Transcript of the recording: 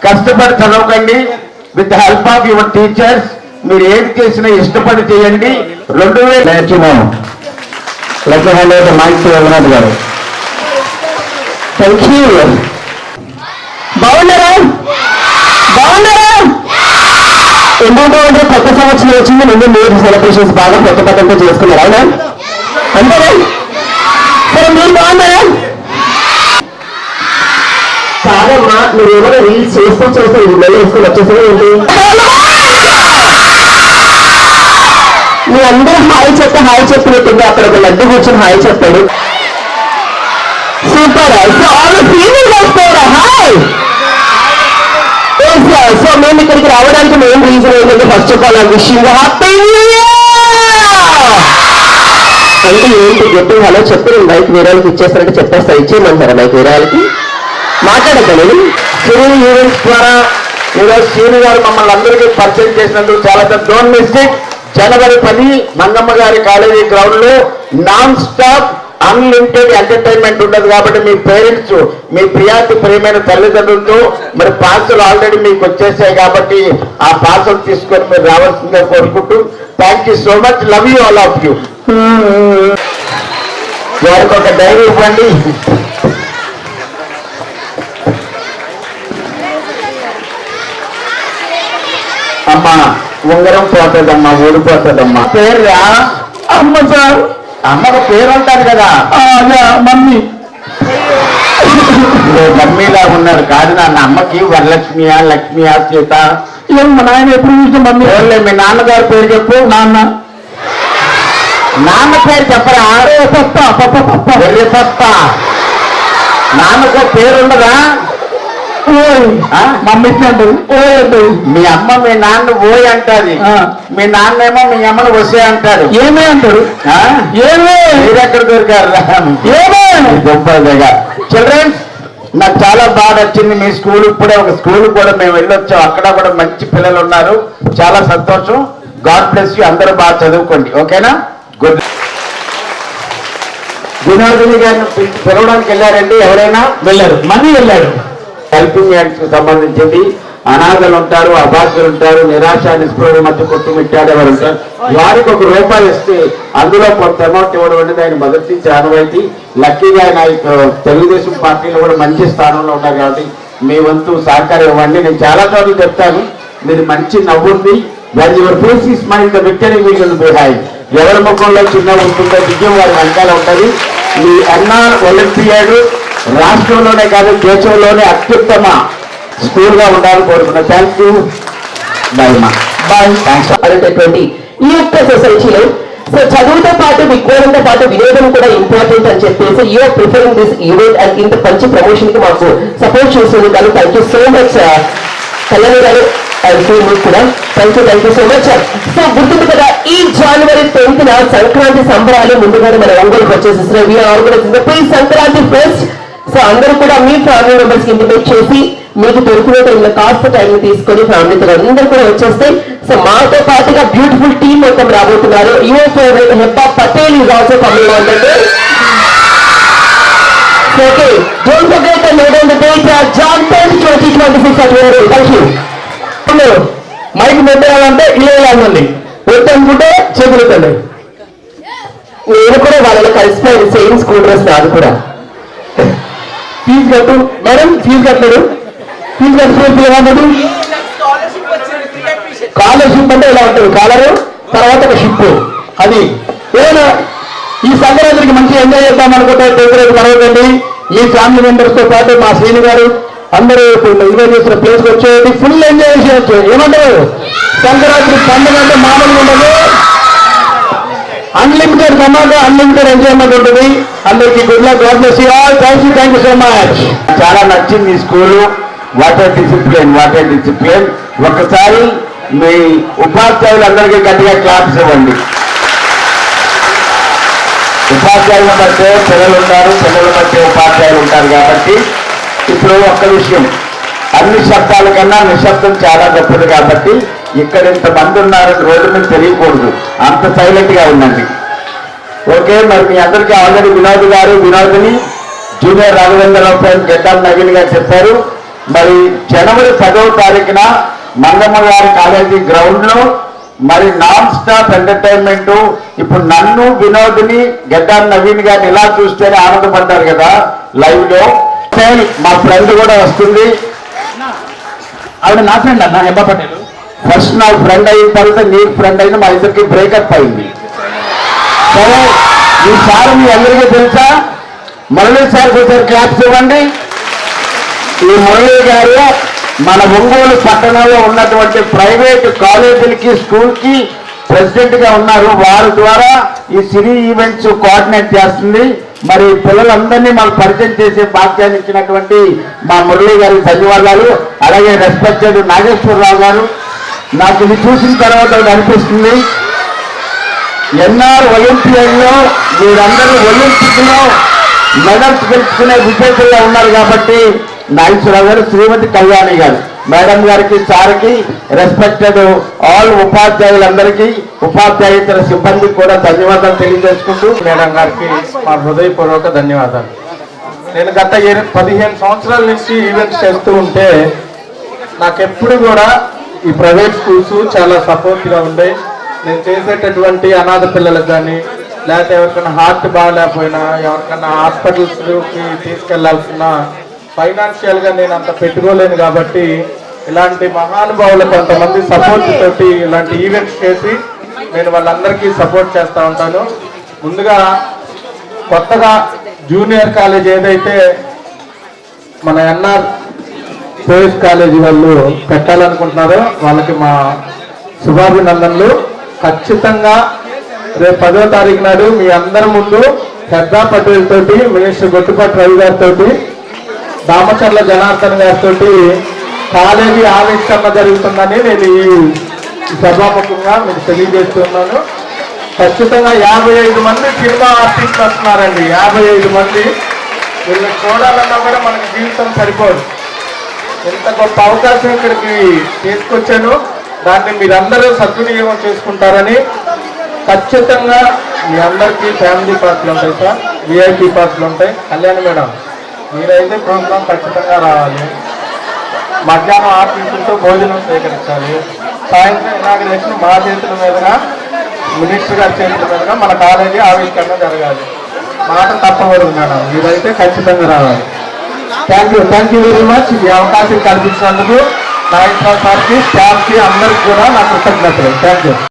కష్టపడి చదవకండి. With the help of your teachers మీరు ఏది చేసినా ఇష్టపడి చేయండి. 2000 mike Raghunath garu. Thank you. బాగున్నారా? బాగున్నారా? ఎందుకంటే కొత్త సంవత్సరం వచ్చింది, ముందు మీరు సెలబ్రేషన్స్ బాగా కొత్త పద్ధతితో చేసుకున్నారు, అవునా? అంతేనా? సరే, మీరు బాగున్నారా? కాదమ్మా, మీరు ఏమైనా రీల్స్ చేస్తూ ఇల్లు వేసుకొని వచ్చేసరి ఏంటి? మీ అందరూ హాయ్ చెప్పినట్టుంది. అక్కడ ఒక లడ్డు కూర్చొని హాయ్ చెప్పాడు. సూపర్. సో ఆల్ ఫీలింగ్ వస్తారా? హాయ్. సో మేము ఇక్కడికి రావడానికి మెయిన్ రీజన్ ఏంటంటే, first of all wishing happy new year. అంటే ఏంటి గట్టి హలో చెప్పి నేను మైక్ వేరే వాళ్ళకి ఇచ్చేస్తానంటే చెప్పేస్తా. ఇచ్చేయమంటారా మైక్ వేరే వాళ్ళకి? మాట్లాడద్దా నేను? శ్రీని ఈవెంట్స్ ద్వారా ఈరోజు శ్రీని గారు మమ్మల్ని అందరికీ పరిచయం చేసినందుకు చాలా డోంట్ మిస్ ఇట్. జనవరి 10 మంగమ్మ గారి కాలేజీ గ్రౌండ్ లో నాన్ స్టాప్ అన్లిమిటెడ్ ఎంటర్టైన్మెంట్ ఉండదు. కాబట్టి మీ పేరెంట్స్, మీ ప్రియమైన తల్లిదండ్రులతో మరి పార్సల్ ఆల్రెడీ మీకు వచ్చేసాయి కాబట్టి ఆ పార్సల్ తీసుకొని మీరు రావాల్సిందిగా కోరుకుంటూ, thank you so much. Love you all of you. వారికి ఒక డైరీ ఇవ్వండి. అమ్మా ఉంగరం పోతుందమ్మా, ఊడిపోతుందమ్మా. పేరురా? అమ్మ సార్. అమ్మకు పేరు ఉంటారు కదా. మమ్మీ. మమ్మీలా ఉన్నారు కాదు నాన్న. అమ్మకి వరలక్ష్మియా, లక్ష్మియా, సీత? మా నాయన ఎప్పుడు చూసిన మమ్మీ. మీ నాన్నగారి పేరు చెప్పు. నాన్న పేరు చెప్పరా? పప్ప. నాన్నకు పేరు ఉండదా? మమ్మీ అంటారు ఓయ్ అంటారు. మీ అమ్మ మీ నాన్న ఓయ్ అంటాది, మీ నాన్నేమో మీ అమ్మను వసే అంటారు. ఏమే అంటారు? ఏమే? మీరెక్కడ దొరికారు? ఏమే గొప్పగా. చిల్డ్రన్స్, నాకు చాలా బాగా నచ్చింది మీ స్కూల్. ఇప్పుడే ఒక స్కూల్ కూడా మేము వెళ్ళొచ్చాం, అక్కడ కూడా మంచి పిల్లలు ఉన్నారు. చాలా సంతోషం. God bless you. అందరూ బాగా చదువుకోండి, ఓకేనా? గుడ్. వినోదిని గారిని పిలవడానికి వెళ్ళారండి ఎవరైనా? వెళ్ళారు, మనీ వెళ్ళారు. హెల్పింగ్ హ్యాండ్స్ కి సంబంధించింది. అనాథలు ఉంటారు, అభాగ్యులు ఉంటారు, నిరాశ నిస్పృహల మధ్య కొట్టుమిట్టాడు ఎవరు ఉంటారు. వారికి ₹1 ఇస్తే అందులో కొంత అమౌంట్ ఇవ్వడం అనేది ఆయన మొదటి నుంచి ఆనవాయితీ. లక్కీగా ఆయన తెలుగుదేశం పార్టీలో కూడా మంచి స్థానంలో ఉన్నారు కాబట్టి మీ వంతు సహకారం ఇవ్వండి. నేను చాలా చోట్ల చెప్తాను, మీరు మంచి నవ్వుంది. వెన్ యువర్ ఫేస్ ఈ smile the victory will be high. ఎవరి ముఖంలో చిన్న ఉంటుందో విజయం వారి వెనకాల ఉంటుంది. ఈ ఎన్ఆర్ ఒలింపియాడ్ రాష్ట్రంలోనే కాదు దేశంలోనే అత్యుత్తమ స్కూల్ గా ఉండాలని కోరుకున్నాను. Thank you. బాయ్ మా. బాయ్. థ్యాంక్స్. అనేటటువంటి ఈ యొక్క సొసైటీలో సో చదువుతో పాటు విజ్ఞానంతో పాటు వినోదం కూడా ఇంపార్టెంట్ అని చెప్పేసి you're preferring this event and ఇంత మంచి ప్రమోషన్ కి మాకు సపోర్ట్ చేస్తుంది. కానీ thank you so much Kalyani garu and మీకు కూడా thank you so much. So గుర్తుంది కదా, ఈ జనవరి 10th సంక్రాంతి సంబరాలు ముందుగానే మన ఒంగోలుకి వచ్చేసేసిన we're organizing the pre Sankranti fest. So అందరూ కూడా మీ ఫ్యామిలీ మెంబర్స్ కి ఇంటిమేట్ చేసి మీకు దొరికిన టైంలో కాస్త టైం తీసుకొని ఫ్యామిలీతో అందరూ కూడా వచ్చేస్తే సో మాతో పాటుగా బ్యూటిఫుల్ టీమ్ మొత్తం రాబోతున్నారు. Your favourite Hebah Patel is also coming on the day. Okay, don't forget to note on the date Jan 10, 2026 at your age. Thank you. Mike పెట్టాలంటే ఇల్లండి, పెట్టనుకుంటే చేతులుతండి. నేను కూడా వాళ్ళలో కలిసిపోయింది, సేమ్ స్కూల్ డ్రెస్ నాది కూడా. ఫీజు కట్టు మేడం, ఫీజు కట్టలేదు. ఫీజు కట్టుకుంటే ఏమన్నది? స్కాలర్షిప్ అంటే ఇలా ఉంటుంది, కాలరు తర్వాత ఒక షిప్. అది ఏదైనా ఈ సంక్రాంతికి మంచిగా ఎంజాయ్ చేద్దాం అనుకుంటే టెంపరేచర్ మరొకండి. ఈ ఫ్యామిలీ మెంబర్స్ తో పాటు మా శ్రీని గారు అందరూ ఎంజాయ్ చేసిన ప్లేస్కి వచ్చేది ఫుల్ ఎంజాయ్ చేయొచ్చు. ఏమంటారు? సంక్రాంతి పండుగ అంటే మామూలుగా ఉండదు, అన్లిమిటెడ్ ధమాకా, అన్లిమిటెడ్ ఎంజాయ్మెంట్ ఉంటుంది. అందరికీ good luck, God bless you all. Thank you so much. చాలా నచ్చింది ఈ స్కూలు. Water discipline. ఒకసారి మీ ఉపాధ్యాయులందరికీ గట్టిగా క్లాప్స్ ఇవ్వండి. ఉపాధ్యాయుల మధ్య పిల్లలు ఉంటారు, పిల్లల మధ్య ఉపాధ్యాయులు ఉంటారు. కాబట్టి ఇప్పుడు ఒక్క విషయం, అన్ని శబ్దాల కన్నా నిశ్శబ్దం చాలా గొప్పది. కాబట్టి ఇక్కడ ఇంతమంది ఉన్నారు రోడ్డు మీద తెలియకూడదు, అంత సైలెంట్ గా ఉండండి. ఓకే, మరి మీ అందరికీ ఆల్రెడీ వినోద్ గారు, వినోదిని, జూనియర్ రాఘవేంద్రరావు, గెడ్డాం నవీన్ గారు చెప్పారు. మరి జనవరి 10వ తారీఖున మంగమ్మ గారి కాలేజీ గ్రౌండ్ లో మరి నాన్ స్టాప్ ఎంటర్టైన్మెంట్. ఇప్పుడు నన్ను వినోద్ని గడ్డాన్ నవీన్ గారిని ఇలా చూస్తేనే ఆనందపడ్డారు కదా లైవ్ లో. మా ఫ్రెండ్ కూడా వస్తుంది, ఆవిడ నా ఫ్రెండ్ అన్న హెబ్బా పటేల్. ఫస్ట్ నా ఫ్రెండ్ అయిన తర్వాత నీకు ఫ్రెండ్ అయిన మా ఇద్దరికి బ్రేకప్ అయింది. సరే ఈసారి మీ అందరికీ తెలుసా, మురళీ సార్ ఒకసారి క్లాప్స్ ఇవ్వండి. ఈ మురళీ గారు మన ఒంగోలు పట్టణంలో ఉన్నటువంటి ప్రైవేట్ కాలేజీలకి స్కూల్కి ప్రెసిడెంట్ గా ఉన్నారు. వారి ద్వారా ఈ సినీ ఈవెంట్స్ కోఆర్డినేట్ చేస్తుంది. మరి పిల్లలందరినీ మనకు పరిచయం చేసే భాగ్యాన్ని ఇచ్చినటువంటి మా మురళీ గారికి ధన్యవాదాలు. అలాగే రెస్పెక్టెడ్ నాగేశ్వరరావు గారు, నాకు ఇది చూసిన తర్వాత అనిపిస్తుంది, ఎన్ఆర్ ఒలింపియాడ్లో మీరందరూ ఒలింపిక్ లో మెడల్స్ గెలుచుకునే విజేతలుగా ఉన్నారు కాబట్టి నాగేశ్వరరావు గారు, శ్రీమతి కళ్యాణి గారు, మేడం గారికి, సార్కి, రెస్పెక్టెడ్ ఆల్ ఉపాధ్యాయులందరికీ, ఉపాధ్యాయేతర సిబ్బందికి కూడా ధన్యవాదాలు తెలియజేసుకుంటూ మేడం గారికి మా హృదయపూర్వక ధన్యవాదాలు. నేను గత 15 సంవత్సరాల నుంచి ఈవెంట్స్ చేస్తూ ఉంటే నాకెప్పుడు కూడా ఈ ప్రైవేట్ స్కూల్స్ చాలా సపోర్ట్గా ఉండే. నేను చేసేటటువంటి అనాథ పిల్లలకు కానీ, లేకపోతే ఎవరికైనా హార్ట్ బాగాలేకపోయినా, ఎవరికైనా హాస్పిటల్స్కి తీసుకెళ్లాల్సిన ఫైనాన్షియల్గా నేను అంత పెట్టుకోలేను కాబట్టి ఇలాంటి మహానుభావులు కొంతమంది సపోర్ట్ తోటి ఇలాంటి ఈవెంట్స్ చేసి నేను వాళ్ళందరికీ సపోర్ట్ చేస్తూ ఉంటాను. ముందుగా కొత్తగా జూనియర్ కాలేజ్ ఏదైతే మన ఎన్ఆర్ స్పోర్ట్స్ కాలేజీ వాళ్ళు పెట్టాలనుకుంటున్నారో వాళ్ళకి మా శుభాభినందనలు. ఖచ్చితంగా రేపు 10వ తారీఖు నాడు మీ అందరి ముందు హెబ్బా పటేల్ తోటి, మినిస్టర్ గొట్టుపాటి రవి గారితో, దామచర్ల జనార్దన్ గారితో కాలేజీ ఆవిష్కరణ జరుగుతుందని నేను ఈ సభాముఖంగా మీకు తెలియజేస్తున్నాను. ఖచ్చితంగా 55 మంది సినిమా ఆర్టిస్టులు వస్తున్నారండి. 55 మంది. వీళ్ళని చూడాలన్నా కూడా మనకి జీవితం సరిపోదు. ఎంత గొప్ప అవకాశం ఇక్కడికి తీసుకొచ్చాను. దాన్ని మీరందరూ సద్వినియోగం చేసుకుంటారని. ఖచ్చితంగా మీ అందరికీ ఫ్యామిలీ పార్కులు ఉంటాయి సార్, విఐపి పార్కులు ఉంటాయి. కళ్యాణి మేడం, మీరైతే ప్రోగ్రాం ఖచ్చితంగా రావాలి. మధ్యాహ్నం ఆఫీసులతో భోజనం సేకరించాలి. సాయంత్రం ఇనాగ్రేషన్ మా చేతుల మీదుగా, మినిస్టర్ గారి చేతుల మీదుగా మన కాలేజీ ఆవిష్కరణ జరగాలి. మాట తప్పకూడదు మేడం, మీరైతే ఖచ్చితంగా రావాలి. Thank you very much. ఈ అవకాశం కల్పించినందుకు నాగేశ్వరరావు సార్కి, స్టాఫ్కి, అందరికి కూడా నా కృతజ్ఞతలు. Thank you.